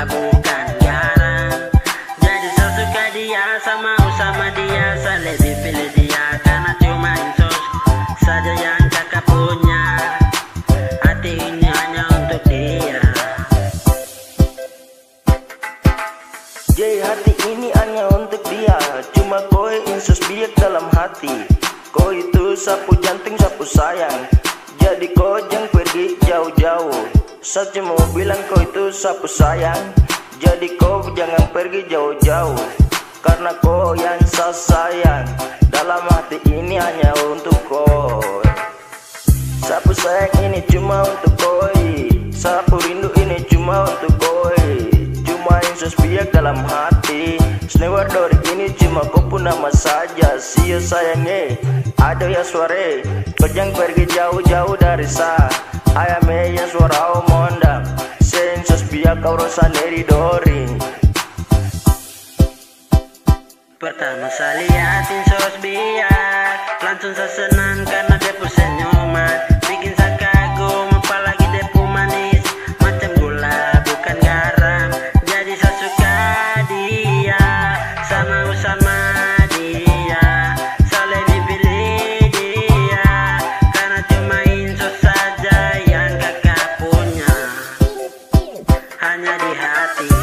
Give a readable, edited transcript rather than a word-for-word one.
gula bukan garam. Jadi saya suka dia, sama dia, saya lebih pilih dia karena cuma sos saja yang kakak punya. Hati ini hanya untuk dia. Jadi hati ini hanya untuk dia. Cuma koi insus biak dalam hati. Kau itu sapu jantung, sapu sayang. Jadi kau jangan pergi jauh-jauh. Saya cuma mau bilang kau itu sapu sayang. Jadi kau jangan pergi jauh-jauh, karena kau yang saya sayang. Dalam hati ini hanya untuk kau. Sapu sayang ini cuma untuk koi. Sapu rindu ini cuma untuk koi. Cuma insus biak dalam hati. Snowboard ini cuma kau pun nama saja. Sio sayang ada ya suara. Kau jangan pergi jauh-jauh dari saya. Ayam ya suara mondang. Sensus biak kau rasa dari dori. Pertama saya liatin sos biak, langsung saya senang karena dia pun senyuman. Bikin saya kagum, apalagi dia pun manis, macam gula bukan garam. Jadi saya suka dia, sama dia. Saya lebih pilih dia, karena cuma insos saja yang kakak punya. Hanya di hati.